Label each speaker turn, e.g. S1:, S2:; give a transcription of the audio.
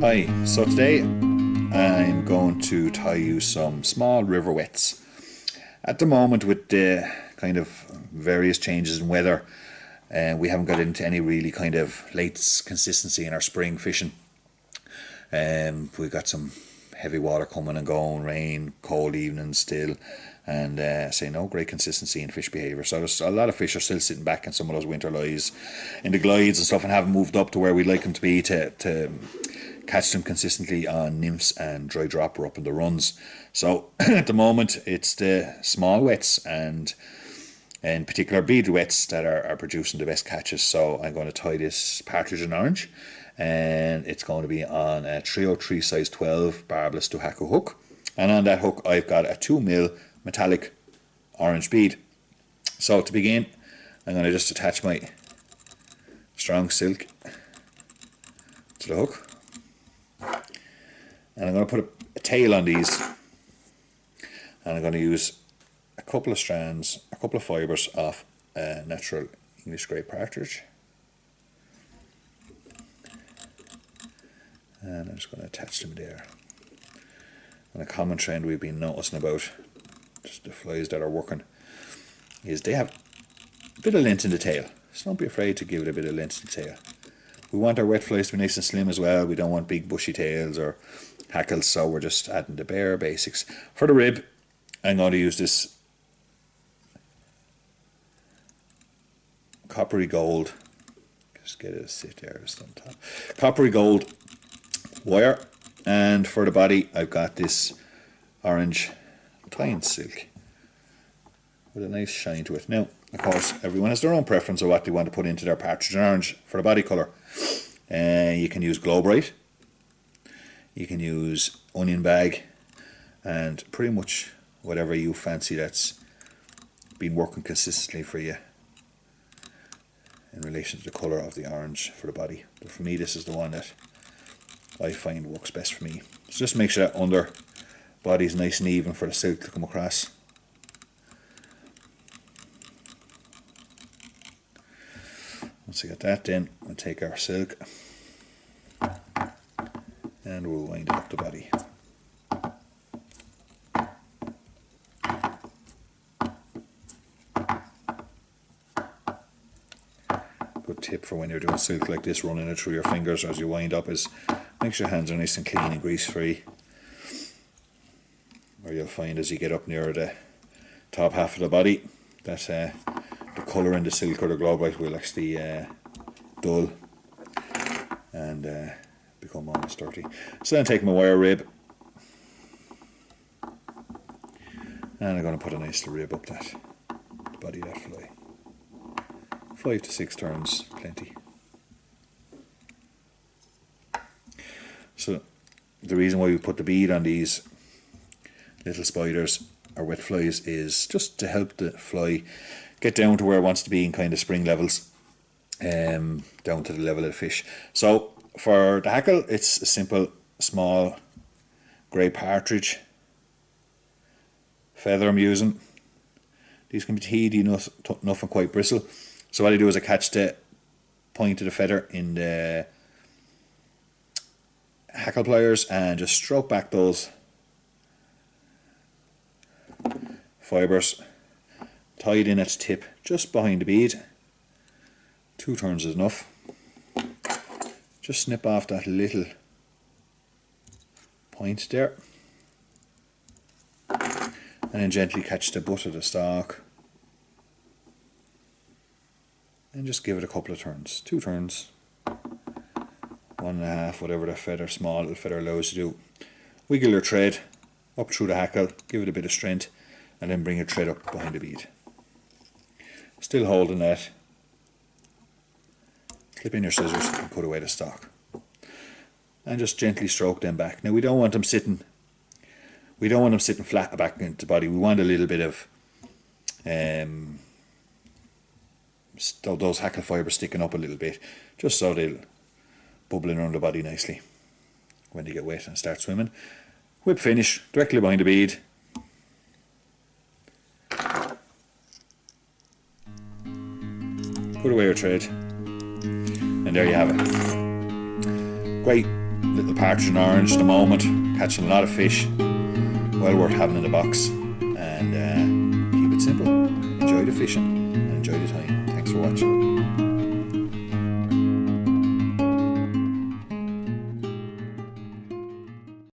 S1: Hi, so today I'm going to tie you some small river wets. At the moment, with the kind of various changes in weather, we haven't got into any really kind of late consistency in our spring fishing. We've got some heavy water coming and going, rain, cold evenings still, and no great consistency in fish behaviour. So there's a lot of fish are still sitting back in some of those winter lies in the glides and stuff, and haven't moved up to where we'd like them to be to catch them consistently on nymphs and dry dropper up in the runs. So at the moment it's the small wets and in particular bead wets that are producing the best catches. So I'm going to tie this partridge in orange, and it's going to be on a 303 size 12 barbless Dohiku hook, and on that hook I've got a 2mm metallic orange bead. So to begin, I'm going to just attach my strong silk to the hook, and I'm going to put a tail on these, and I'm going to use a couple of strands, a couple of fibres off a natural English grey partridge, and I'm just going to attach them there. And a common trend we've been noticing about just the flies that are working is they have a bit of length in the tail, so don't be afraid to give it a bit of length in the tail. We want our wet flies to be nice and slim as well. We don't want big bushy tails or hackles, so we're just adding the bare basics. For the rib, I'm going to use this coppery gold, just get it to sit there just on top, coppery gold wire, and for the body I've got this orange tying silk with a nice shine to it. Now of course everyone has their own preference of what they want to put into their partridge and orange for the body colour. You can use Glow Bright, you can use onion bag, and pretty much whatever you fancy that's been working consistently for you in relation to the colour of the orange for the body. But for me, this is the one that I find works best for me. So just make sure that under body is nice and even for the silk to come across. Once we get that, then we'll take our silk and we'll wind it up the body. Good tip for when you're doing silk like this, running it through your fingers as you wind up, is make sure your hands are nice and clean and grease free, or you'll find as you get up near the top half of the body that the colour in the silk or the Glow Bright will actually dull and become almost dirty. So then take my wire rib, and I'm going to put a nice little rib up that the body of that fly. 5 to 6 turns, plenty. So the reason why we put the bead on these little spiders or wet flies is just to help the fly get down to where it wants to be in kind of spring levels, down to the level of the fish. So for the hackle, it's a simple small grey partridge feather I'm using. These can be teedy enough and quite bristle. So what I do is I catch the point of the feather in the hackle pliers and just stroke back those fibres, tied in at the tip just behind the bead. 2 turns is enough. Just snip off that little point there, and then gently catch the butt of the stalk and just give it a couple of turns. 2 turns, 1.5, whatever the feather, small little feather allows you to do. Wiggle your thread up through the hackle, give it a bit of strength, and then bring your thread up behind the bead. Still holding that, clip in your scissors and put away the stalk. And just gently stroke them back. Now we don't want them sitting flat back into the body. We want a little bit of those hackle fibres sticking up a little bit, just so they'll bubble in around the body nicely when they get wet and start swimming. Whip finish directly behind the bead. Put away your thread, and there you have it. Great little partridge and orange at the moment, catching a lot of fish, well worth having in the box. And keep it simple, enjoy the fishing and enjoy the time. Thanks for watching.